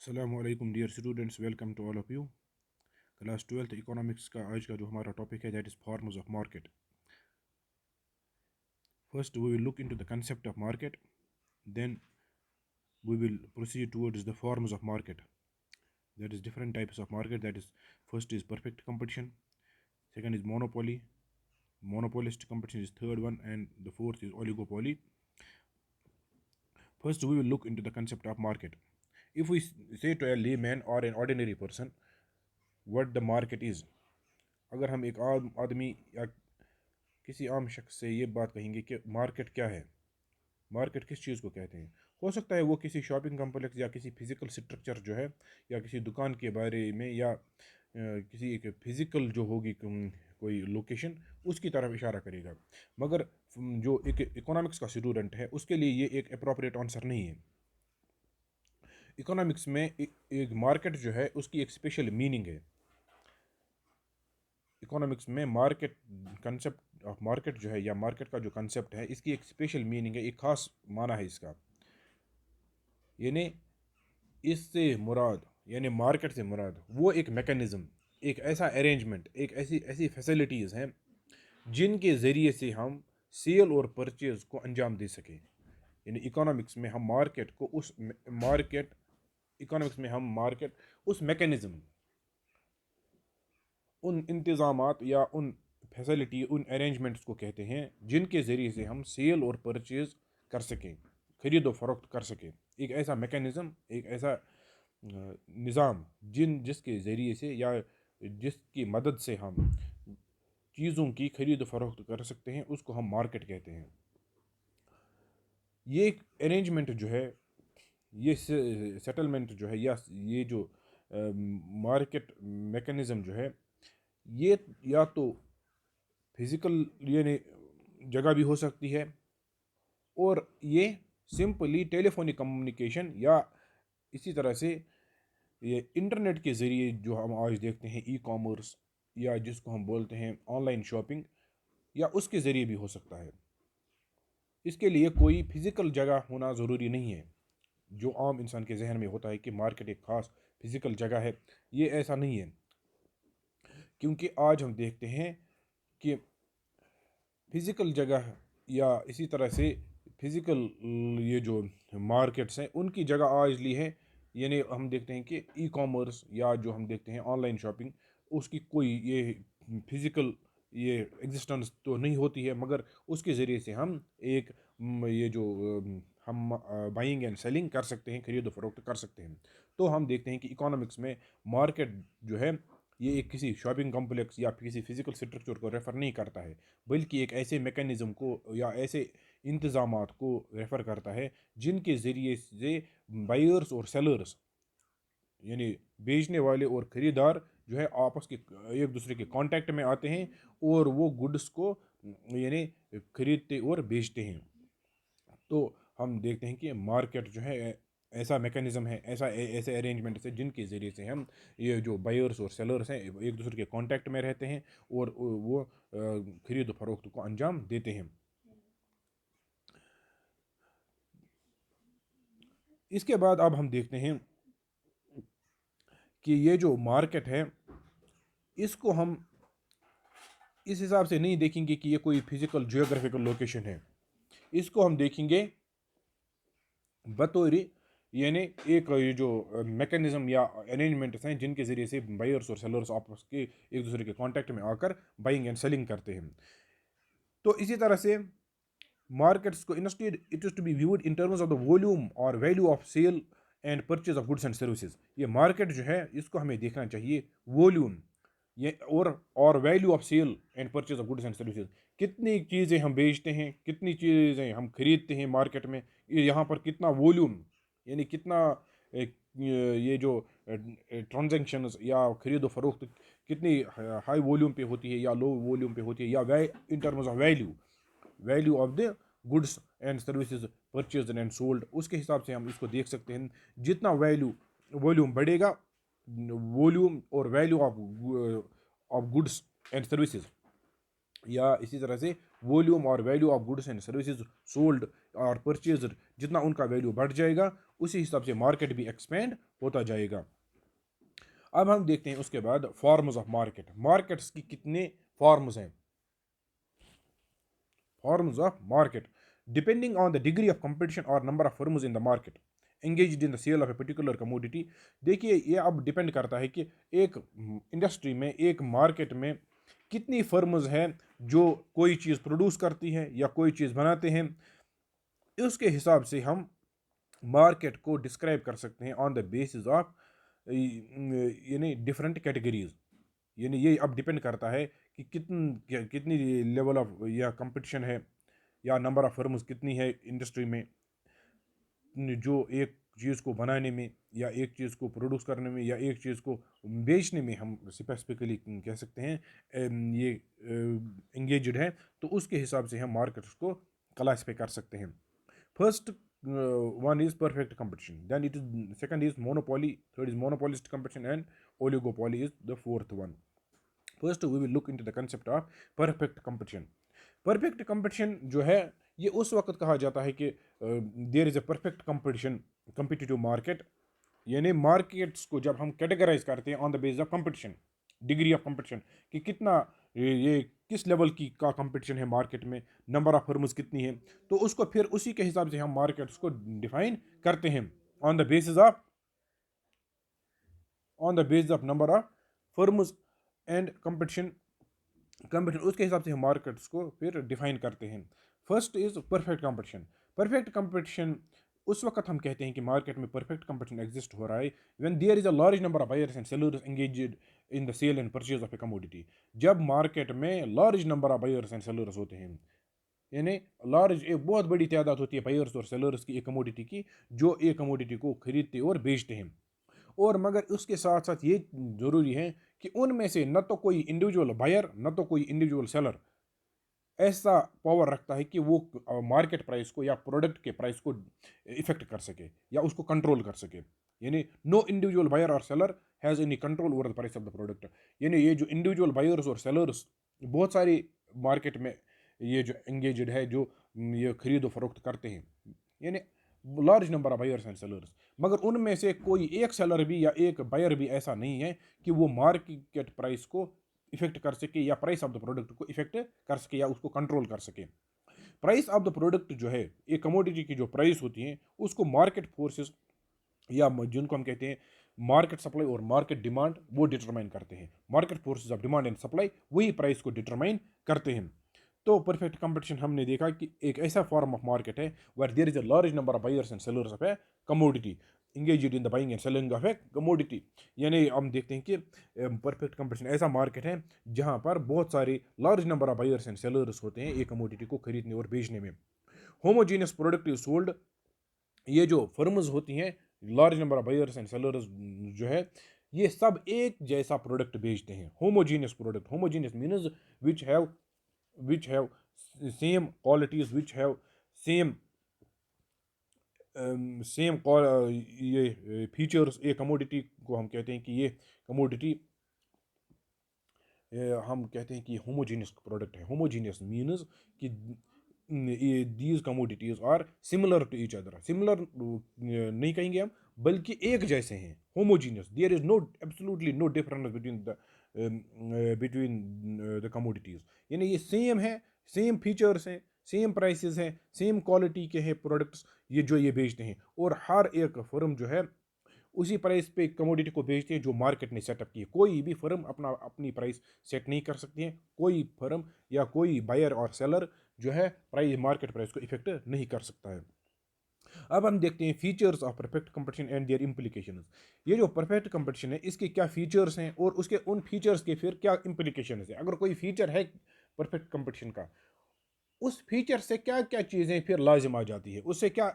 अस्सलामुअलैकुम dear students, welcome to all of you. Class 12th economics का आज का जो हमारा टॉपिक है that is forms of market. First we will look into the concept of market, then we will proceed towards the forms of market. That is different types of market. That is, first is perfect competition, second is monopoly, monopolist competition is third one, and the fourth is oligopoly. First we will look into the concept of market. If we say to a layman or an ordinary person what the market is, अगर हम एक आम आदमी या किसी आम शख्स से ये बात कहेंगे कि मार्केट क्या है, मार्केट किस चीज़ को कहते हैं, हो सकता है वो किसी शॉपिंग कम्प्लेक्स या किसी फिज़िकल स्ट्रक्चर जो है या किसी दुकान के बारे में या किसी एक फिज़िकल जो होगी कोई लोकेशन उसकी तरफ इशारा करेगा। मगर जो एक इकोनॉमिक्स का स्टूडेंट है उसके लिए ये एक अप्रोप्रिएट आंसर नहीं है। इकोनॉमिक्स में एक मार्केट जो है उसकी एक स्पेशल मीनिंग है। इकोनॉमिक्स में मार्केट कंसेप्ट ऑफ मार्केट जो है या मार्केट का जो कंसेप्ट है इसकी एक स्पेशल मीनिंग है, एक खास माना है इसका। यानी इससे मुराद यानी मार्केट से मुराद वो एक मैकेनिज़्म, एक ऐसा अरेंजमेंट, एक ऐसी ऐसी फैसिलिटीज़ हैं जिनके ज़रिए से हम सेल और परचेज़ को अंजाम दे सकें। यानी इकोनॉमिक्स में हम मार्केट को उस मार्केट इकोनॉमिक्स में हम मार्केट उस मैकेनिज़्म, उन इंतज़ामात या उन फैसिलिटी, उन अरेंजमेंट्स को कहते हैं जिनके ज़रिए से हम सेल और परचेज़ कर सकें, ख़रीद व फरोख्त कर सकें। एक ऐसा मैकेनिज़्म, एक ऐसा निज़ाम जिसके ज़रिए से या जिसकी मदद से हम चीज़ों की ख़रीद फरोख्त कर सकते हैं उसको हम मार्केट कहते हैं। ये एक अरेंजमेंट जो है, ये सेटलमेंट जो है या ये जो मार्केट मैकेनिज़्म जो है ये या तो फिज़िकल यानी जगह भी हो सकती है और ये सिंपली टेलीफोनिक कम्युनिकेशन या इसी तरह से ये इंटरनेट के ज़रिए जो हम आज देखते हैं ई कॉमर्स या जिसको हम बोलते हैं ऑनलाइन शॉपिंग या उसके ज़रिए भी हो सकता है। इसके लिए कोई फिज़िकल जगह होना ज़रूरी नहीं है जो आम इंसान के जहन में होता है कि मार्केट एक ख़ास फिज़िकल जगह है। ये ऐसा नहीं है, क्योंकि आज हम देखते हैं कि फिज़िकल जगह या इसी तरह से फिज़िकल ये जो मार्केट्स हैं उनकी जगह आज ली है। यानी हम देखते हैं कि ई कॉमर्स या जो हम देखते हैं ऑनलाइन शॉपिंग उसकी कोई ये फिज़िकल ये एग्जिस्टेंस तो नहीं होती है, मगर उसके ज़रिए से हम एक ये जो हम बाइंग एंड सेलिंग कर सकते हैं, खरीद फरोख्त कर सकते हैं। तो हम देखते हैं कि इकोनॉमिक्स में मार्केट जो है ये एक किसी शॉपिंग कॉम्प्लेक्स या किसी फिज़िकल स्ट्रक्चर को रेफ़र नहीं करता है, बल्कि एक ऐसे मैकेनिज़्म को या ऐसे इंतज़ामात को रेफ़र करता है जिनके ज़रिए से बायर्स और सेलर्स यानी बेचने वाले और ख़रीदार जो है आपस के एक दूसरे के कांटेक्ट में आते हैं और वो गुड्स को यानी खरीदते और बेचते हैं। तो हम देखते हैं कि मार्केट जो है ऐसा मैकेनिज़्म है, ऐसे अरेंजमेंट्स है जिनके ज़रिए से हम ये जो बायर्स और सेलर्स हैं एक दूसरे के कांटेक्ट में रहते हैं और वो खरीद फरोख्त को अंजाम देते हैं। इसके बाद अब हम देखते हैं कि ये जो मार्केट है इसको हम इस हिसाब से नहीं देखेंगे कि ये कोई फिज़िकल जियोग्राफिकल लोकेशन है। इसको हम देखेंगे बतौर यानी एक ये जो मैकेनिज़्म या अरेंजमेंट्स हैं जिनके ज़रिए से बायर्स और सेलर्स आपस के एक दूसरे के कांटेक्ट में आकर बाइंग एंड सेलिंग करते हैं। तो इसी तरह से मार्केट्स को instead it is to be viewed in terms of the volume और value of sale and purchase of goods and services. ये मार्केट जो है इसको हमें देखना चाहिए वॉल्यूम ये और value of sale and purchase of goods and services. कितनी चीज़ें हम बेचते हैं, कितनी चीज़ें हम खरीदते हैं मार्केट में, ये यहाँ पर कितना वॉल्यूम यानी कितना ये जो ट्रांजेक्शन्स या खरीद फरोख्त कितनी हाई वॉल्यूम पे होती है या लो वॉल्यूम पे होती है, या इन terms of value of the goods and services purchase and sold, उसके हिसाब से हम इसको देख सकते हैं। जितना वॉल्यूम बढ़ेगा, वॉल्यूम और value of goods and services या इसी तरह से वॉल्यूम और value of goods and services sold और परचेजर, जितना उनका वैल्यू बढ़ जाएगा उसी हिसाब से मार्केट भी एक्सपेंड होता जाएगा। अब हम देखते हैं उसके बाद फॉर्म्स ऑफ मार्केट। मार्केट्स की कितने फॉर्म्स हैं? Forms of market depending on the degree of competition और number of firms in the market engaged in the sale of a particular commodity. देखिए ये अब डिपेंड करता है कि एक इंडस्ट्री में, एक मार्केट में कितनी फर्म्स हैं जो कोई चीज़ प्रोड्यूस करती हैं या कोई चीज़ बनाते हैं। उसके हिसाब से हम मार्केट को डिस्क्राइब कर सकते हैं ऑन द बेसिस ऑफ यानी डिफरेंट कैटेगरीज। यानी ये अब डिपेंड करता है कि कितनी लेवल ऑफ या कंपटीशन है या नंबर ऑफ फर्म्स कितनी है इंडस्ट्री में, जो एक चीज़ को बनाने में या एक चीज़ को प्रोड्यूस करने में या एक चीज़ को बेचने में हम स्पेसिफिकली कह सकते हैं ये एंगेज्ड है। तो उसके हिसाब से हम मार्केट्स को क्लासिफाई कर सकते हैं। First one is perfect competition, then it is second is monopoly, third is monopolistic competition, and oligopoly is the fourth one. First we will look into the concept of perfect competition. Perfect competition जो है ये उस वक्त कहा जाता है कि there is a perfect competition competitive market. यानी मार्केट्स को जब हम कैटेगराइज करते हैं on the basis of competition, degree of competition, कि कितना ये किस लेवल की का कंपटीशन है मार्केट में, नंबर ऑफ फर्म्स कितनी है, तो उसको फिर उसी के हिसाब से हम मार्केट्स को डिफाइन करते हैं on the basis of number of firms and competition. उसके हिसाब से हम मार्केट्स को फिर डिफाइन करते हैं। First is perfect competition. Perfect competition उस वक्त हम कहते हैं कि मार्केट में परफेक्ट कंपटीशन एग्जिस्ट हो रहा है when there is a large number of buyers and sellers engaged in the sale and purchase of a commodity. जब मार्केट में large number of buyers and sellers होते हैं, यानी लार्ज एक बहुत बड़ी तादाद होती है बायर्स और सेलर्स की एक कमोडिटी की, जो एक कमोडिटी को खरीदते और बेचते हैं। और मगर उसके साथ साथ ये ज़रूरी है कि उनमें से न तो कोई इंडिविजुअल बायर न तो कोई इंडिविजुअल सेलर ऐसा पावर रखता है कि वो मार्केट प्राइस को या प्रोडक्ट के प्राइस को इफेक्ट कर सके या उसको कंट्रोल कर सके। यानी नो इंडिविजुअल बायर और seller has any control over the price of the product. यानी ये जो इंडिविजुअल बायर्स और सेलर्स बहुत सारी मार्केट में ये जो एंगेज्ड है, जो ये खरीदो फरोख्त करते हैं, यानी large number of buyers and sellers, मगर उनमें से कोई एक सेलर भी या एक बायर भी ऐसा नहीं है कि वो मार्केट प्राइस को इफेक्ट कर सके या प्राइस ऑफ द प्रोडक्ट को इफेक्ट कर सके या उसको कंट्रोल कर सके। प्राइस ऑफ द प्रोडक्ट जो है, एक कमोडिटी की जो प्राइस होती है उसको मार्केट फोर्सेस या जिनको हम कहते हैं मार्केट सप्लाई और मार्केट डिमांड, वो डिटरमाइन करते हैं। Market forces of demand and supply वही प्राइस को डिटरमाइन करते हैं। तो परफेक्ट कंपटीशन हमने देखा कि एक ऐसा फॉर्म ऑफ मार्केट है where there is a large number of buyers and sellers of a commodity engaged in the buying and selling of a commodity। यानी हम देखते हैं कि परफेक्ट कंपटीशन ऐसा मार्केट है जहां पर बहुत सारे large number of buyers and sellers होते हैं एक कमोडिटी को खरीदने और बेचने में। Homogeneous product is sold. ये जो फर्म्स होती हैं, large number of buyers and sellers जो है, ये सब एक जैसा प्रोडक्ट बेचते हैं। Homogeneous product, homogeneous means which have same qualities, which have same same ये फीचर्स। एक कमोडिटी को हम कहते हैं कि ये कमोडिटी हम कहते हैं कि होमोजीनियस प्रोडक्ट है। होमोजीनियस मीन्स कि these commodities are similar to each other. Similar नहीं कहेंगे हम, बल्कि एक जैसे हैं। Homogeneous, there is no absolutely no difference between the commodities. यानी ये सेम है, सेम फीचर्स हैं, सेम प्राइसेस हैं, सेम क्वालिटी के हैं प्रोडक्ट्स ये जो ये बेचते हैं। और हर एक फर्म जो है उसी प्राइस पे कमोडिटी को बेचते हैं जो मार्केट ने सेटअप की है। कोई भी फर्म अपनी प्राइस सेट नहीं कर सकती है। कोई फर्म या कोई बायर और सेलर जो है प्राइस मार्केट प्राइस को इफेक्ट नहीं कर सकता है। अब हम देखते हैं features of perfect competition and their implications. ये जो परफेक्ट कंपटीशन है इसके क्या फीचर्स हैं और उसके उन फीचर्स के फिर क्या इम्प्लीकेशंस है। अगर कोई फीचर है परफेक्ट कंपटीशन का, उस फीचर से क्या क्या चीज़ें फिर लाजिम आ जाती है, उससे क्या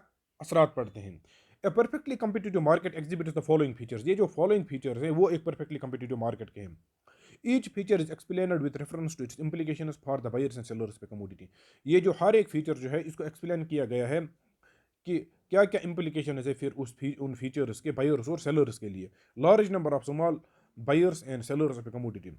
असरात पड़ते हैं। A perfectly competitive market exhibits the following features. ये जो फॉलोइंग फीचर्स हैं वो एक परफेक्टली कम्पिटिटिव मार्केट के हैं। Each feature is explained with reference to its implications for the buyers and sellers पे कमोडिटी। ये जो हर एक फीचर जो है इसको एक्सप्लेन किया गया है कि क्या क्या इम्प्लीकेशन है फिर उन फीचर्स के बायर्स और सेलर्स के लिए। Large number of small buyers and sellers of a commodity.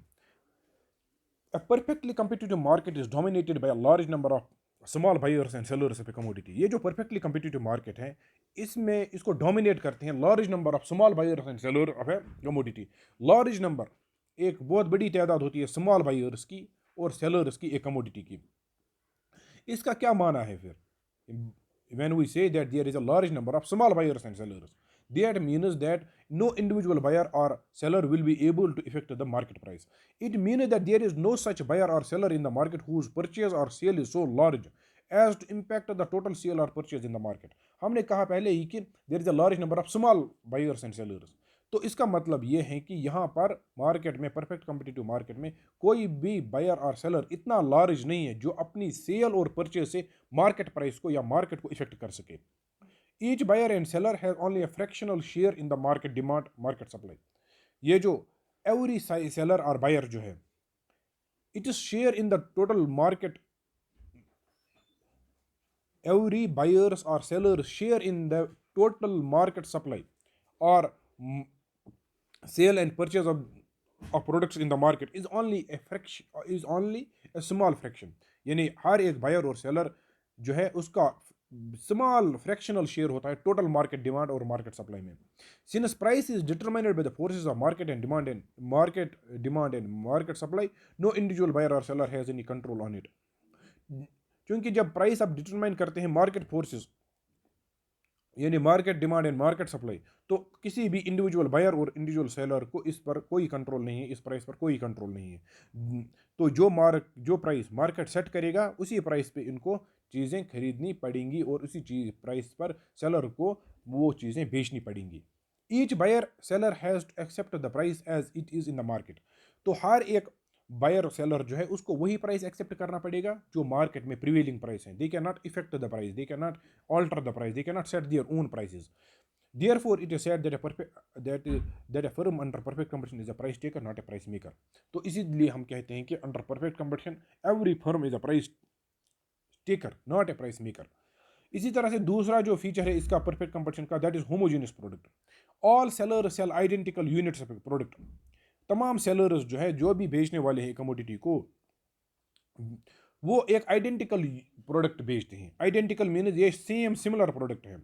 A perfectly competitive market is dominated by a large number of small buyers and sellers of a commodity. ये जो perfectly competitive market है, इसमें इसको dominate करते हैं large number of small buyers and seller of a commodity. Large number, एक बहुत बड़ी तादाद होती है स्मॉल बायर्स की और सेलर्स की एक कमोडिटी की। इसका क्या माना है फिर? when we say that there is a large number of small buyers and sellers, that means that no individual buyer or seller will be able to affect the market price. It means that there is no such buyer or seller in the market whose purchase or sale is so large as to impact the total sale or purchase in the market. हमने कहा पहले ही कि there is a large number of small buyers and sellers। तो इसका मतलब ये है कि यहाँ पर मार्केट में, परफेक्ट कम्पिटिटिव मार्केट में, कोई भी बायर और सेलर इतना लार्ज नहीं है जो अपनी सेल और परचेज से मार्केट प्राइस को या मार्केट को इफेक्ट कर सके। Each buyer and seller has only a fractional share in the market demand, market supply. ये जो एवरी सेलर और बायर जो है, it is share in the total market, every buyers or sellers share in the total market supply or sale and purchase of products in the market is only a fraction, is only a small fraction। यानी हर एक buyer और seller जो है उसका small fractional share होता है total market demand और market supply में। Since price is determined by the forces of market and market supply, no individual buyer और seller has any control on it. क्योंकि जब प्राइस आप डिटरमाइन करते हैं मार्केट फोर्सेस यानी market demand and market supply, तो किसी भी इंडिविजुअल बायर और इंडिविजुअल सेलर को इस पर कोई कंट्रोल नहीं है, इस प्राइस पर कोई कंट्रोल नहीं है। तो जो प्राइस मार्केट सेट करेगा उसी प्राइस पे इनको चीज़ें खरीदनी पड़ेंगी और उसी प्राइस पर सेलर को वो चीज़ें बेचनी पड़ेंगी। Each buyer seller has to accept the price as it is in the market. तो हर एक बायर और सेलर जो है उसको वही प्राइस एक्सेप्ट करना पड़ेगा जो मार्केट में प्रिवेलिंग प्राइस है। They can not effect the price, they can not alter the price, they cannot set their own prices। Therefore it is said that a firm under perfect competition is a price taker, not a price maker। तो इसीलिए हम कहते हैं कि under perfect competition every firm is a price taker, not a price maker। इसी तरह से दूसरा जो फीचर है इसका परफेक्ट कंपटीशन का, that is homogeneous product. All sellers sell identical units of product. तमाम सेलर्स जो है, जो भी बेचने वाले हैं कमोडिटी को, वो एक आइडेंटिकल प्रोडक्ट बेचते हैं। आइडेंटिकल मीन्स ये सेम सिमिलर प्रोडक्ट है।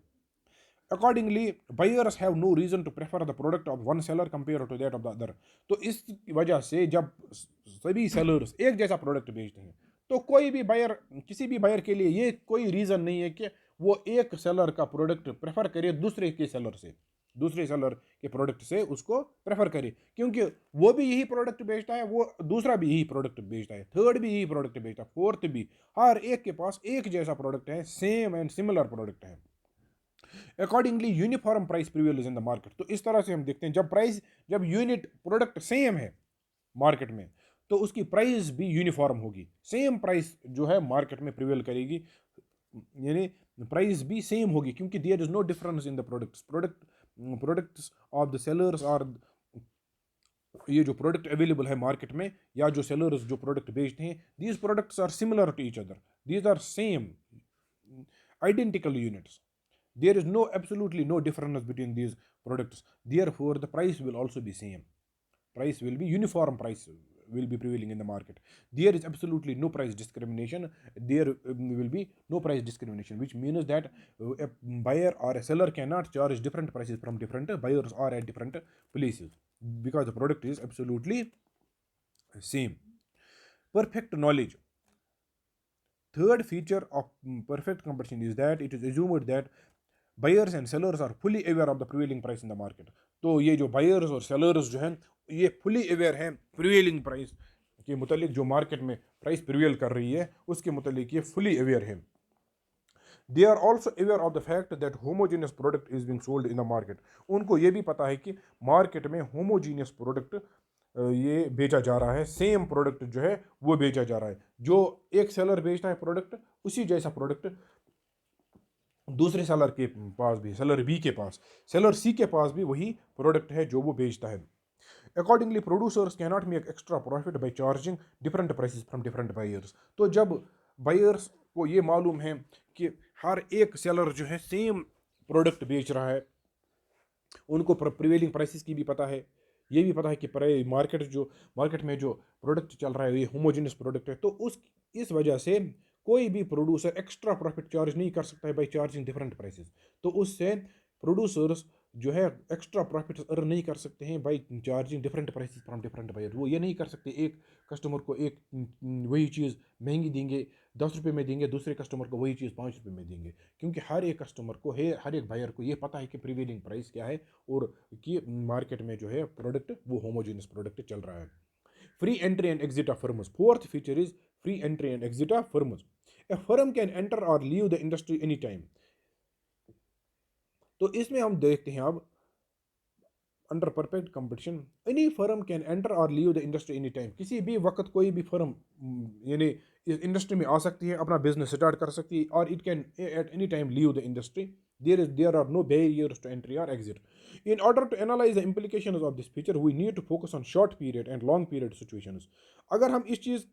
Accordingly buyers have no reason to prefer the product of one seller compare to that of the other. तो इस वजह से जब सभी सेलर्स एक जैसा प्रोडक्ट बेचते हैं तो कोई भी बायर, किसी भी बायर के लिए ये कोई रीज़न नहीं है कि वो एक सेलर का प्रोडक्ट प्रेफर करे दूसरे के सेलर से, दूसरे सेलर के प्रोडक्ट से उसको प्रेफर करे, क्योंकि वो भी यही प्रोडक्ट बेचता है, वो दूसरा भी यही प्रोडक्ट बेचता है, थर्ड भी यही प्रोडक्ट बेचता है, फोर्थ भी, हर एक के पास एक जैसा प्रोडक्ट है, सेम एंड सिमिलर प्रोडक्ट है। Accordingly uniform price prevails in the market. तो इस तरह से हम देखते हैं जब यूनिट प्रोडक्ट सेम है मार्केट में तो उसकी प्राइस भी यूनिफॉर्म होगी, सेम प्राइस जो है मार्केट में प्रिवेल करेगी, यानी प्राइस भी सेम होगी, क्योंकि there is no difference in the products of the sellers. और ये जो प्रोडक्ट अवेलेबल है मार्केट में या जो सेलर्स जो प्रोडक्ट बेचते हैं, these products are similar to each other, these are same identical units, there is no absolutely no difference between these products, therefore the price will also be same, price will be uniform, price will be prevailing in the market, there is absolutely no price discrimination, there will be no price discrimination, which means that a buyer or a seller cannot charge different prices from different buyers or at different places because the product is absolutely same। Perfect knowledge। Third feature of perfect competition is that it is assumed that buyers and sellers are fully aware of the prevailing price in the market। तो ये जो buyers और sellers जो हैं ये fully aware हैं prevailing price के मुतालिक, जो मार्केट में प्राइस प्रिवेल कर रही है उसके मुतालिक ये fully aware हैं। They are also aware of the fact that homogeneous product is being sold in the market। उनको ये भी पता है कि मार्केट में homogeneous product ये बेचा जा रहा है, सेम प्रोडक्ट जो है वो बेचा जा रहा है। जो एक सेलर बेचता है प्रोडक्ट, उसी जैसा प्रोडक्ट दूसरे सेलर के पास भी, सेलर बी के पास, सेलर सी के पास भी वही प्रोडक्ट है जो वो बेचता है। Accordingly producers can not make extra profit by charging different prices from different buyers. तो जब बायर्स को ये मालूम है कि हर एक सेलर जो है सेम प्रोडक्ट बेच रहा है, उनको प्रिवेलिंग प्राइसेस की भी पता है, ये भी पता है कि मार्केट में जो प्रोडक्ट चल रहा है ये होमोजेनियस प्रोडक्ट है, तो इस वजह से कोई भी प्रोड्यूसर एक्स्ट्रा प्रॉफिट चार्ज नहीं कर सकता है बाई चार्जिंग डिफरेंट प्राइसेस। तो उससे प्रोड्यूसर्स जो है एक्स्ट्रा प्रॉफिट अर्न नहीं कर सकते हैं by charging different prices from different buyer. वो ये नहीं कर सकते एक कस्टमर को एक वही चीज़ महंगी देंगे 10 रुपये में देंगे, दूसरे कस्टमर को वही चीज़ 5 रुपये में देंगे, क्योंकि हर एक कस्टमर को है, हर एक बायर को ये पता है कि प्रीवेलिंग प्राइस क्या है और कि मार्केट में जो है प्रोडक्ट वो होमोजेनियस प्रोडक्ट चल रहा है। Free entry and exit of firms. Fourth feature is free entry and exit of firms. A firm can enter और leave the industry any time. तो इसमें हम देखते हैं अब under perfect competition any firm can enter और leave the industry any time. किसी भी वक्त कोई भी फर्म यानी इस इंडस्ट्री में आ सकती है, अपना बिजनेस स्टार्ट कर सकती है, और it can at any time leave the industry. there are no barriers to entry or exit. In order to analyze the implications of this feature, we need to focus on short period and long period situations. अगर हम इस चीज़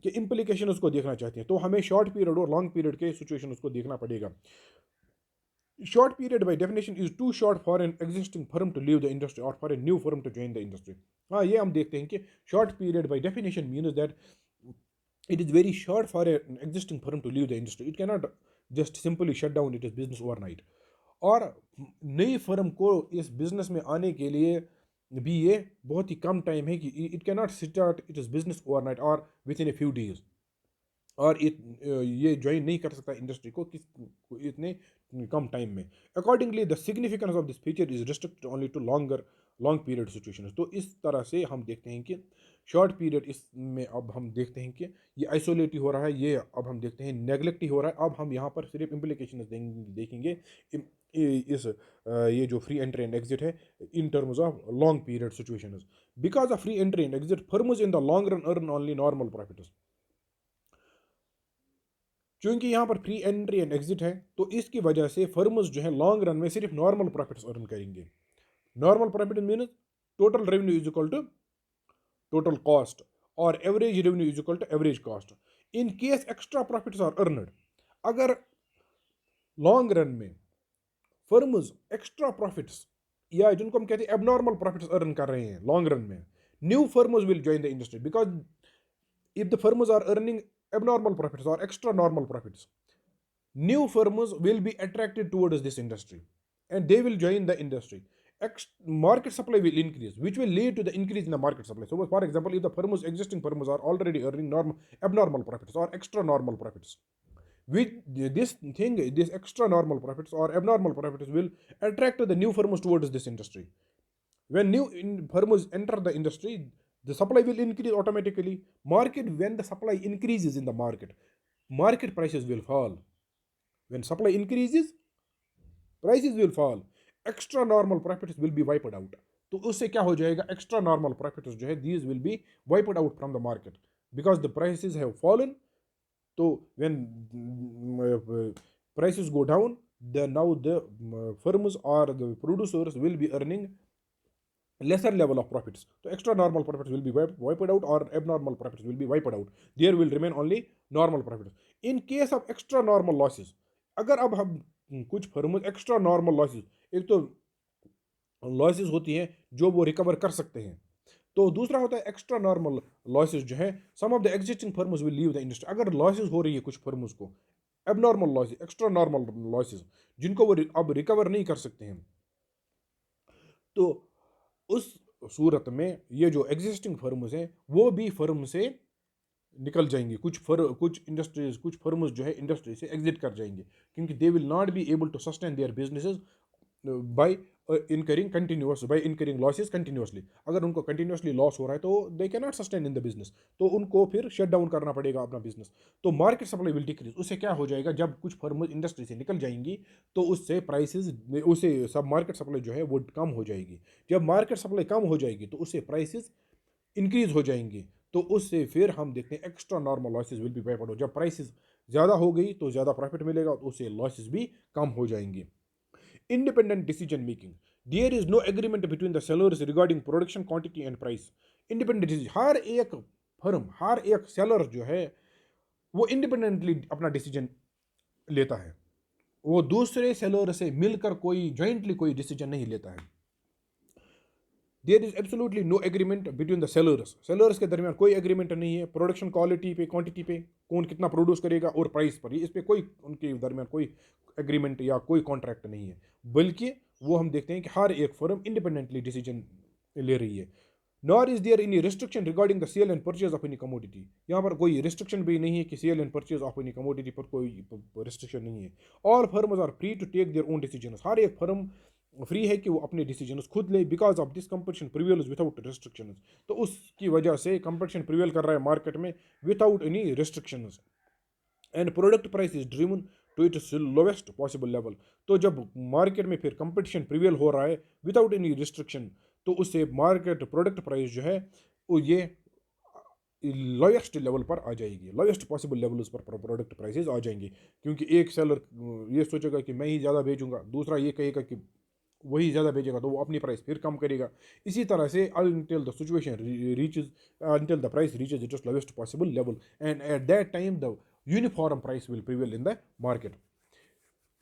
के implications को देखना चाहते हैं तो हमें short period और long period के situations को देखना पड़ेगा। Short period by definition is too short for an existing firm to leave the industry or for a new firm to join the industry. हाँ, ये हम देखते हैं कि short period by definition means that it is very short for an existing firm to leave the industry. It cannot just simply shut down its business overnight. और नई firm को इस बिजनेस में आने के लिए भी ये बहुत ही कम टाइम है कि it cannot start it is business overnight और within a few days, और ये ज्वाइन नहीं कर सकता इंडस्ट्री को इतने कम टाइम में। Accordingly the significance of this feature is restricted only to long period situations. तो इस तरह से हम देखते हैं कि शॉर्ट पीरियड इसमें अब हम देखते हैं कि ये आइसोलेटिव हो रहा है, ये अब हम देखते हैं नेगलेक्टिव हो रहा है। अब हम यहाँ पर सिर्फ इम्प्लीकेशन देखेंगे इस ये जो फ्री एंट्री एंड एग्जिट है इन terms of long period situations. Because of free entry and exit firms in the long run earn only normal profits. क्योंकि यहाँ पर फ्री एंट्री एंड एग्जिट है तो इसकी वजह से फर्म्स जो है लॉन्ग रन में सिर्फ नॉर्मल प्रॉफिट्स अर्न करेंगे। Normal profit means total revenue is equal to total cost और average revenue is equal to average cost. In case extra profits are earned, अगर लॉन्ग रन में firms extra profits या जिनको हम कहते हैं abnormal profits earn कर रहे हैं लॉन्ग रन में, new firms will join the industry because if the firms are earning abnormal profits or extra normal profits, new firms will be attracted towards this industry and they will join the industry. Market supply will increase, which will lead to the increase in the market supply. So for example, if the existing firms are already earning abnormal profits or extra normal profits, which this extra normal profits or abnormal profits will attract the new firms towards this industry. When new firms enter the industry, the supply will increase automatically. When the supply increases in the market prices will fall. When supply increases, prices will fall. Extra normal profits will be wiped out. तो उससे क्या हो जाएगा, extra normal profits जो है these will be wiped out from the market because the prices have fallen. So when prices go down, now the firms or the producers will be earning lesser level of profits. So extra normal profits will be wiped out or abnormal profits will be wiped out. There will remain only normal profits. In case of extra normal losses, अगर अब हम कुछ firm extra normal losses, एक तो losses होती हैं जो वो रिकवर कर सकते हैं, तो दूसरा होता है एक्स्ट्रा नॉर्मल लॉसेस जो है some of the existing firms will leave the industry. अगर लॉसेस हो रही है कुछ फर्म्स को, abnormal losses, extra normal losses जिनको वो अब रिकवर नहीं कर सकते हैं, तो उस सूरत में ये जो एग्जिस्टिंग फर्म्स हैं वो भी फर्म से निकल जाएंगे। कुछ इंडस्ट्रीज, कुछ फर्म्स जो है इंडस्ट्री से एग्जिट कर जाएंगे क्योंकि they will not be able to sustain their businesses bye incurring losses continuously. अगर उनको कंटिन्यूसली लॉस हो रहा है तो they can not sustain in the business, तो उनको फिर शट डाउन करना पड़ेगा अपना बिजनेस। तो मार्केट सप्लाई विल डिक्रीज। उससे क्या हो जाएगा, जब कुछ फर्म इंडस्ट्री से निकल जाएंगी तो उससे प्राइसेस, उससे सब मार्केट सप्लाई जो है वो कम हो जाएगी। जब मार्केट सप्लाई कम हो जाएगी तो उससे प्राइसेस इंक्रीज हो जाएंगी, तो उससे फिर हम देखते हैं extra normal losses will be wiped out. जब प्राइसेस ज़्यादा हो गई तो ज़्यादा प्रॉफिट मिलेगा, तो उससे लॉसेज भी कम हो जाएंगे। Independent decision making. There is no agreement between the sellers regarding production quantity and price. Independent decision, हर एक फर्म, हर एक सेलर जो है वो इंडिपेंडेंटली अपना डिसीजन लेता है, वो दूसरे सेलर से मिलकर कोई जॉइंटली कोई डिसीजन नहीं लेता है। There is absolutely no agreement between the sellers के दरमियान कोई एग्रीमेंट नहीं है प्रोडक्शन क्वालिटी पे, क्वांटिटी पे, कौन कितना प्रोड्यूस करेगा और प्राइस पर, इस पे कोई उनके दरमियान कोई एग्रीमेंट या कोई कॉन्ट्रैक्ट नहीं है, बल्कि वो हम देखते हैं कि हर एक फर्म इंडिपेंडेंटली डिसीजन ले रही है। Nor is there any restriction regarding the sale and purchase of any commodity, यहाँ पर कोई रिस्ट्रिक्शन भी नहीं है कि sale and purchase of any commodity पर कोई रिस्ट्रिक्शन नहीं है। All firms are free to take their own decision, हर एक फर्म फ्री है कि वो अपने डिसीजन खुद ले, because of this competition prevails without restriction, तो उसकी वजह से कंपटीशन प्रिवेल कर रहा है मार्केट में without any restriction, and product price is driven to its lowest possible level. तो जब मार्केट में फिर कंपटीशन प्रिवेल हो रहा है विदाउट एनी रिस्ट्रिक्शन, तो उससे मार्केट प्रोडक्ट प्राइस जो है वो ये लोएस्ट लेवल पर आ जाएगी, लोएस्ट पॉसिबल लेवल उस पर प्रोडक्ट प्राइसेस आ जाएंगे, क्योंकि एक सेलर ये सोचेगा कि मैं ही ज़्यादा बेचूंगा, दूसरा ये कहेगा कि वही ज़्यादा बेचेगा, तो वो अपनी प्राइस फिर कम करेगा। इसी तरह से until the situation reaches until the price reaches its lowest possible level, and at that time the uniform price will prevail in the market।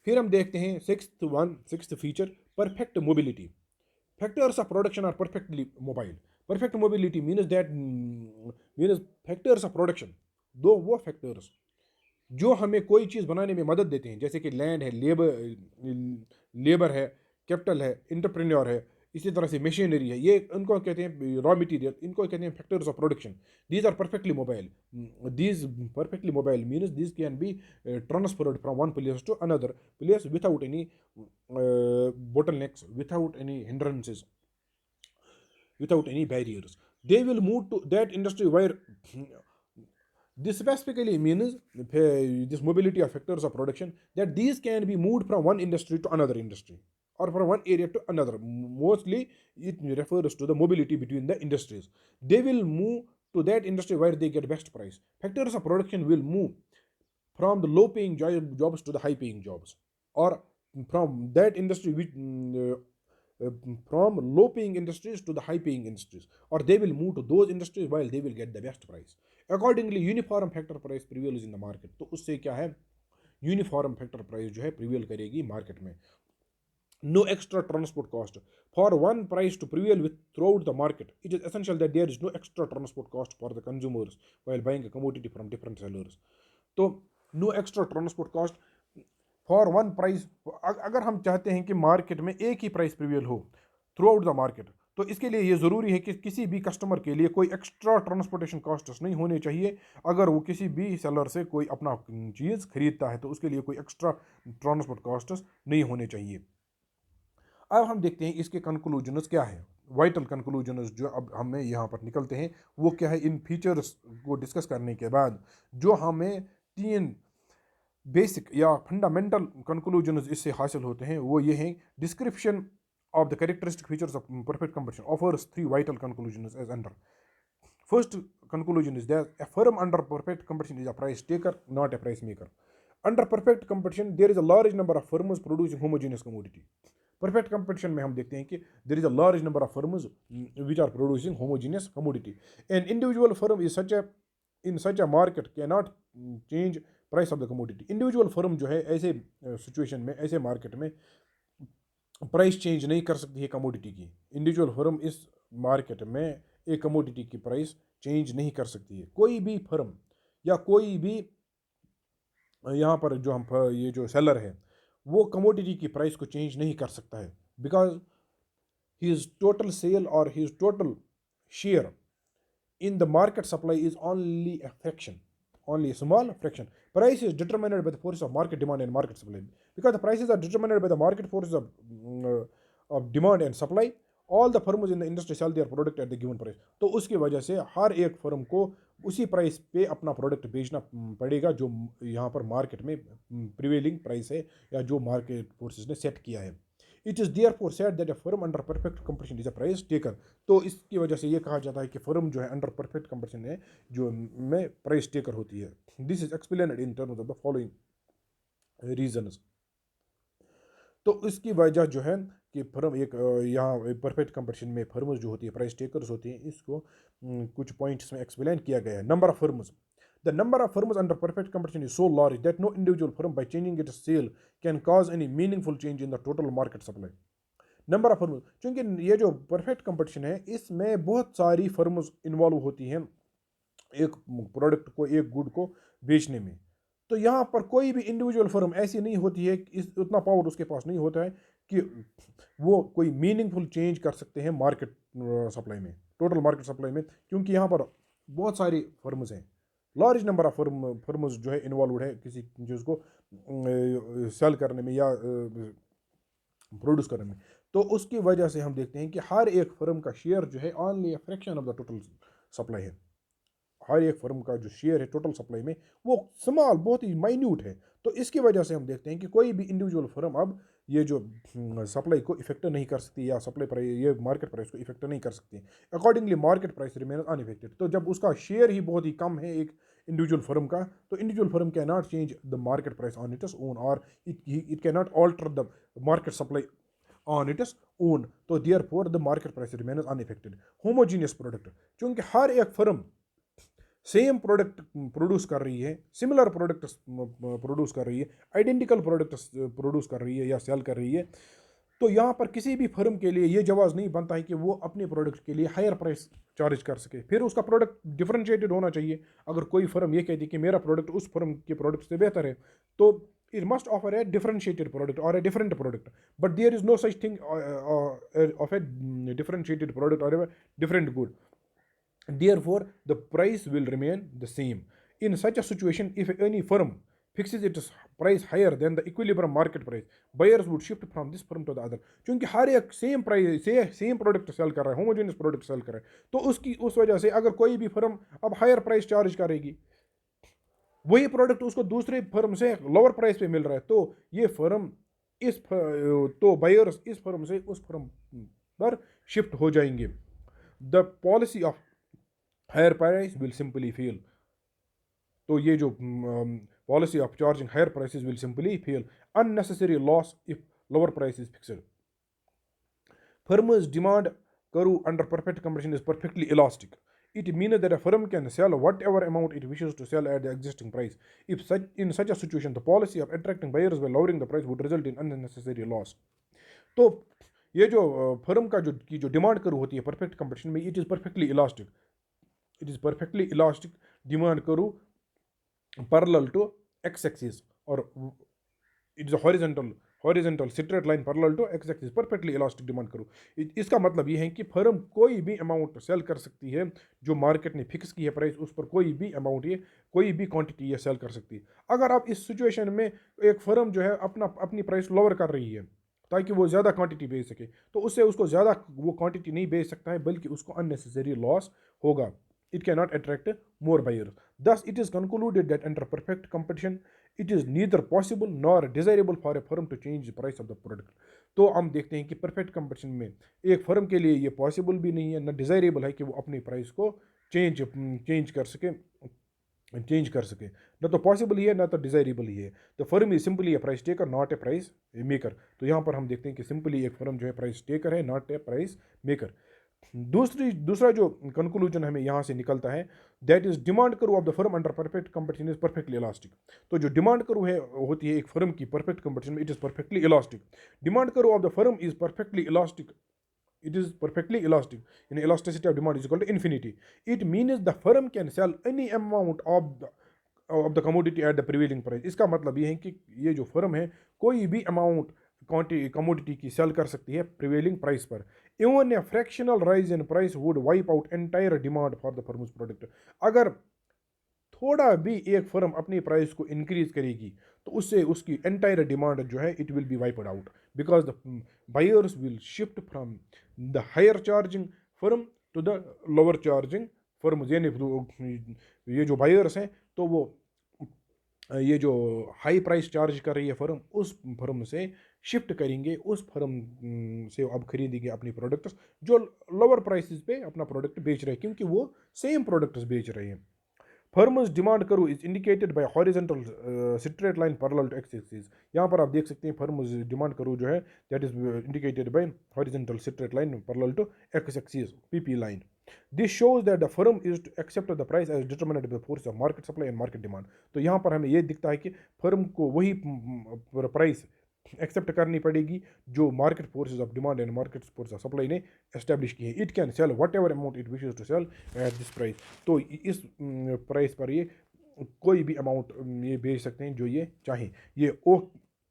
फिर हम देखते हैं sixth feature, perfect mobility. Factors of production are perfectly mobile। Perfect mobility means factors of production, दो वो factors जो हमें कोई चीज़ बनाने में मदद देते हैं, जैसे कि लैंड है, लेबर है, कैपिटल है, इंटरप्रेन्योर है, इसी तरह से मशीनरी है, ये उनको कहते हैं रॉ मटेरियल, इनको कहते हैं factors of production. These are perfectly mobile, these perfectly mobile means these can be transferred from one place to another place without any bottlenecks, without any hindrances, without any barriers। They will move to that industry where this specifically means this mobility of factors of production, that these can be moved from one industry to another industry or from one area to another. Mostly it refers to the mobility between the industries. They will move to that industry where they get best price। Factors of production will move from the low paying jobs to the high paying jobs, or from that industry which from low paying industries to the high paying industries, or they will move to those industries while they will get the best price। Accordingly uniform factor price prevails in the market। तो उससे क्या है, uniform factor price जो है prevail करेगी market में। No extra transport cost for one price to prevail with throughout the market, it is essential that there is no extra transport cost for the consumers while buying a commodity from different sellers। तो no extra transport cost for one price, अगर हम चाहते हैं कि market में एक ही price prevail हो through out the market, तो इसके लिए ये ज़रूरी है कि किसी भी कस्टमर के लिए कोई एक्स्ट्रा ट्रांसपोर्टेशन कॉस्ट्स नहीं होने चाहिए। अगर वो किसी भी सेलर से कोई अपना चीज़ खरीदता है तो उसके लिए कोई एक्स्ट्रा ट्रांसपोर्ट कॉस्ट्स नहीं होने चाहिए। अब हम देखते हैं इसके कंक्लूजन्स क्या है, वाइटल कंक्लूजन्स जो अब हमें यहाँ पर निकलते हैं वो क्या है। इन फीचर्स को डिस्कस करने के बाद जो हमें तीन बेसिक या फंडामेंटल कंक्लूजन्स इससे हासिल होते हैं वो ये हैं। Description of the characteristic features of perfect competition offers three vital conclusions as under. First conclusion is that a firm under perfect competition is a price taker, not a price maker। Under perfect competition there is a large number of firms producing homogeneous commodity। Perfect competition में हम देखते हैं कि there is a large number of firms which are producing homogeneous commodity। An individual firm is in such a market cannot change price of the commodity। individual firm जो है ऐसे situation में, ऐसे मार्केट में प्राइस चेंज नहीं कर सकती है कमोडिटी की। इंडिविजुअल फर्म इस मार्केट में एक कमोडिटी की प्राइस चेंज नहीं कर सकती है। कोई भी फर्म या कोई भी यहाँ पर जो हम ये जो सेलर है वो कमोडिटी की प्राइस को चेंज नहीं कर सकता है, बिकॉज हिज टोटल सेल और his total share in the market supply is only a fraction, only a small fraction। Price is determined by the forces of market demand and market supply। Because the prices are determined by the market forces of demand and supply, all the firms in the industry sell their product at the given price। तो उसकी वजह से हर एक firm को उसी price पे अपना product बेचना पड़ेगा जो यहाँ पर मार्केट में प्रिवेलिंग प्राइस है या जो मार्केट फोर्सेस ने सेट किया है। It is therefore said that a firm under perfect competition is a price taker. तो इसकी वजह से ये कहा जाता है कि फर्म जो है अंडर परफेक्ट कंपटीशन है जो में प्राइस टेकर होती है। This is explained in terms of the following reasons. तो इसकी वजह जो है कि फर्म एक यहाँ परफेक्ट कंपटीशन में फर्म्स जो होती है प्राइस टेकर्स होती हैं, इसको कुछ पॉइंट्स में एक्सप्लेन किया गया है। Number of firms, the number of firms under perfect competition is so large that no individual firm by changing its sale can cause any meaningful change in the total market supply। Number of firm, क्योंकि ये जो perfect competition है इसमें बहुत सारी firms involve होती हैं एक प्रोडक्ट को, एक गुड को बेचने में। तो यहाँ पर कोई भी इंडिविजुअल फर्म ऐसी नहीं होती है कि इस उतना पावर उसके पास नहीं होता है कि वो कोई मीनिंगफुल चेंज कर सकते हैं मार्केट सप्लाई में, टोटल मार्केट सप्लाई में, क्योंकि यहाँ पर बहुत सारी फर्म्स हैं, लार्ज नंबर ऑफ फर्म्स जो है इन्वॉल्व है किसी चीज़ को सेल करने में या प्रोड्यूस करने में। तो उसकी वजह से हम देखते हैं कि हर एक फर्म का शेयर जो है only a fraction of the total supply है। हर एक फर्म का जो शेयर है टोटल सप्लाई में वो स्मॉल, बहुत ही माइन्यूट है। तो इसकी वजह से हम देखते हैं कि कोई भी इंडिविजुअल फर्म अब ये जो सप्लाई को इफेक्ट नहीं कर सकती या सप्लाई प्राइस, ये मार्केट प्राइस को इफेक्ट नहीं कर सकती। Accordingly market price remain unaffected. तो जब उसका शेयर ही बहुत ही कम है एक इंडिविजुअल फर्म का, तो individual firm can not change the market price on its own, और it can not alter the market supply on its own। तो therefore the market price remains unaffected। homogeneous product, क्योंकि हर एक firm same product produce कर रही है, similar product produce कर रही है, आइडेंटिकल प्रोडक्ट प्रोड्यूस कर रही है या सेल कर रही है, तो यहाँ पर किसी भी फर्म के लिए ये जवाब नहीं बनता है कि वो अपने प्रोडक्ट के लिए हायर प्राइस चार्ज कर सके। फिर उसका प्रोडक्ट डिफरेंशिएटेड होना चाहिए। अगर कोई फर्म ये कहती है कि मेरा प्रोडक्ट उस फर्म के प्रोडक्ट से बेहतर है, तो it must offer a differentiated product or a different product, but there is no such thing of a differentiated product or a different good, therefore the price will remain the same। in such a situation, if any firm fixes its price higher than the equilibrium market price, buyers would shift from this firm to the other। क्योंकि हर एक same price से same product cell कर रहा है, homogeneous product cell कर रहा है, तो उसकी उस वजह से अगर कोई भी फर्म अब हायर प्राइस चार्ज करेगी, वही प्रोडक्ट उसको दूसरे फर्म से लोअर प्राइस पे मिल रहा है, तो ये फर्म तो बायर्स इस फर्म से उस फर्म पर शिफ्ट हो जाएंगे। The policy of higher price will simply fail. तो ये जो policy of charging higher prices will simply fail. Unnecessary loss if lower price is fixed. Firms' demand curve under perfect competition is perfectly elastic. It means that a firm can sell whatever amount it wishes to sell at the existing price. If in such a situation, the policy of attracting buyers by lowering the price would result in unnecessary loss। तो ये जो firm का जो demand curve होती है perfect competition में, it is perfectly elastic. It is perfectly elastic demand curve parallel to X axis, और it is horizontal straight line parallel to X axis, perfectly elastic demand curve. इसका मतलब ये है कि firm कोई भी अमाउंट सेल कर सकती है जो मार्केट ने फिक्स की है प्राइस, उस पर कोई भी अमाउंट, ये कोई भी क्वांटिटी ये सेल कर सकती है। अगर आप इस सिचुएशन में एक फर्म जो है अपनी प्राइस लोअर कर रही है ताकि वो ज़्यादा क्वांटिटी बेच सके, तो उससे उसको ज़्यादा वो क्वांटिटी नहीं बेच सकता है, बल्कि उसको अननेसेसरी लॉस होगा। It cannot attract more buyers। Thus, it is concluded that under perfect competition, it is neither possible nor desirable for a firm to change the price of the product। तो हम देखते हैं कि perfect competition में एक firm के लिए ये पॉसिबल भी नहीं है, न डिज़ायरेबल है कि वो अपनी प्राइस को चेंज कर सके। न तो पॉसिबल ही है, न तो डिज़ायरेबल ही है। The firm is simply A price taker, not a price maker. तो यहाँ पर हम देखते हैं कि सिंपली एक फर्म जो है प्राइस टेकर है, नॉट ए प्राइस मेकर। दूसरा जो कंक्लूजन हमें यहाँ से निकलता है, that is demand curve of the firm under perfect competition is perfectly elastic. तो जो डिमांड करू है होती है एक फर्म की परफेक्ट कंपटीशन में, it is perfectly elastic. Demand curve of the firm is perfectly elastic. It is perfectly elastic. In elasticity of demand is equal to infinity. It means the firm can sell any amount of the commodity at the prevailing price। इसका मतलब ये है कि ये जो firm है कोई भी अमाउंट कमोडिटी की सेल कर सकती है प्रिवेलिंग प्राइस पर। Even a fractional rise in price would wipe out entire demand for the firms product. अगर थोड़ा भी एक फर्म अपनी प्राइस को इंक्रीज करेगी तो उससे उसकी एंटायर डिमांड जो है it will be wiped out, because the buyers will shift from the higher charging firm to the lower charging firm. ये जो बायर्स हैं तो वो ये जो हाई प्राइस चार्ज कर रही है फर्म, उस फर्म से शिफ्ट करेंगे, उस फर्म से अब खरीदेंगे अपनी प्रोडक्ट्स जो लोअर प्राइसेस पे अपना प्रोडक्ट बेच रहे हैं, क्योंकि वो सेम प्रोडक्ट्स बेच रहे हैं। Firms demand curve is indicated by horizontal straight line parallel to X axis. यहाँ पर आप देख सकते हैं फर्म्स डिमांड करो जो है that is indicated by horizontal straight line parallel to X axis, PP line. This shows that the firm is to accept the price as determined by force of market supply and market demand. तो यहाँ पर हमें ये दिखता है कि firm को वही प्राइस एक्सेप्ट करनी पड़ेगी जो market forces of demand and market force of supply ने एस्टेब्लिश की है। It can sell whatever amount it wishes to sell at this price. तो इस प्राइस पर ये कोई भी अमाउंट ये बेच सकते हैं जो ये चाहें। ये ओ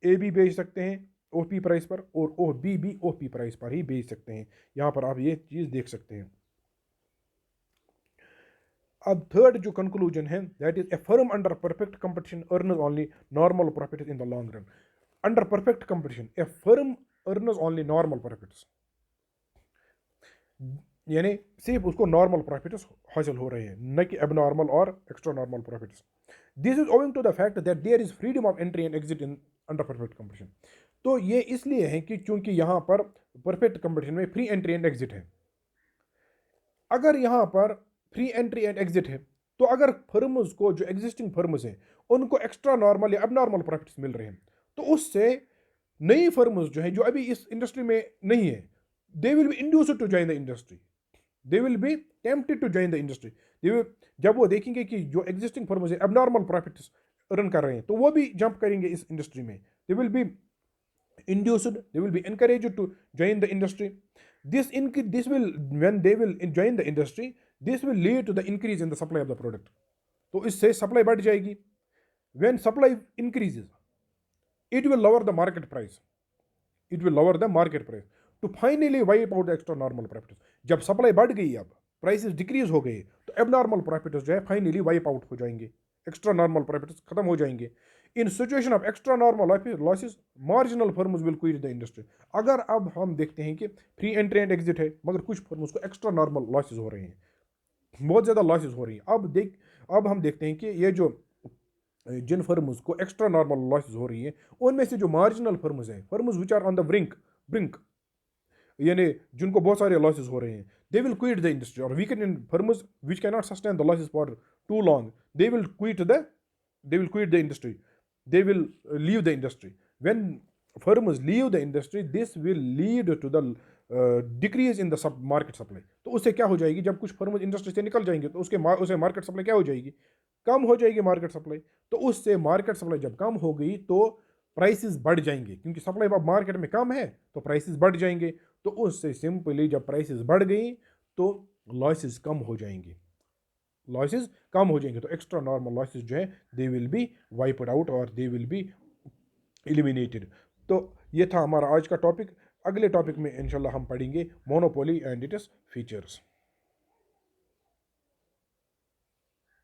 ए भी बेच सकते हैं ओ पी प्राइस पर, और ओ बी भी ओ पी प्राइस पर ही बेच सकते हैं। यहाँ पर आप ये चीज़ देख सकते हैं। अब थर्ड जो कंक्लूजन है, that is a firm under perfect competition earns only normal profit in the long run. Under perfect competition A firm earns only normal profits, यानी सिर्फ उसको नॉर्मल प्रॉफिट्स हासिल हो रहे हैं, न कि एबनॉर्मल और extra normal profits. This is owing to the fact that there is freedom of entry and exit in under perfect competition. तो ये इसलिए है कि चूंकि यहाँ पर परफेक्ट कंपटीशन में फ्री एंट्री एंड एग्जिट है। अगर यहाँ पर फ्री एंट्री एंड एग्जिट है, तो अगर फर्म्स को, जो एग्जिस्टिंग फर्म्स हैं, उनको एक्स्ट्रा नॉर्मल या अबनॉर्मल प्रॉफिट्स मिल रहे हैं, तो उससे नई फर्म्स जो है, जो अभी इस इंडस्ट्री में नहीं है, they will be induced to join the industry, they will be tempted to join the industry. जब वो देखेंगे कि जो एग्जिस्टिंग फर्म्स है अबनॉर्मल प्रॉफिट्स अर्न कर रहे हैं, तो वो भी जंप करेंगे इस इंडस्ट्री में। दे will B induced, they will be encouraged to join the industry. This will, when they will join the industry, this will lead to the increase in the supply of the product. तो इससे supply बढ़ जाएगी। when supply increases, it will lower the market price, it will lower the market price to finally wipe out the extra normal profits. जब supply बढ़ गई, अब prices decrease हो गए, तो एबनॉर्मल प्रॉफिट्स जो है फाइनली वाइप आउट हो जाएंगे, एक्स्ट्रा नॉर्मल प्रॉफिट्स खत्म हो जाएंगे। In situation of extra normal losses marginal firms will quit the industry. अगर अब हम देखते हैं कि फ्री एंट्री एंड एग्जिट है, मगर कुछ फर्म्स को एक्स्ट्रा नॉर्मल लॉसेस हो रहे हैं, बहुत ज़्यादा लॉसेस हो रही हैं। अब हम देखते हैं कि ये जो जिन फर्म्स को एक्स्ट्रा नॉर्मल लॉसेस हो रही है, उनमें से जो मार्जिनल फर्म्स हैं, firms which are on the brink, यानी जिनको बहुत सारे लॉसेस हो रहे हैं, they will quit the industry. और weakened in firms which can not sustain the losses for too long, they will quit the industry, they will leave the industry. When firms leave the industry, this will lead to the decrease in the market supply. तो उससे क्या हो जाएगी, जब कुछ firms industry से निकल जाएंगे, तो उसे मार्केट सप्लाई क्या हो जाएगी, कम हो जाएगी मार्केट सप्लाई। तो उससे मार्केट सप्लाई जब कम हो गई, तो प्राइसेस बढ़ जाएंगे, क्योंकि सप्लाई अब मार्केट में कम है, तो प्राइसेस बढ़ जाएंगे। तो उससे सिंपली जब प्राइसेस बढ़ गई, तो लॉसेस कम हो जाएंगे, लॉसेस कम हो जाएंगे। तो एक्स्ट्रा नॉर्मल लॉसेस जो है, they will B wiped out और दे विल बी एलिमिनेटेड। तो ये था हमारा आज का टॉपिक। अगले टॉपिक में इंशाल्लाह हम पढ़ेंगे मोनोपोली एंड इट्स फीचर्स।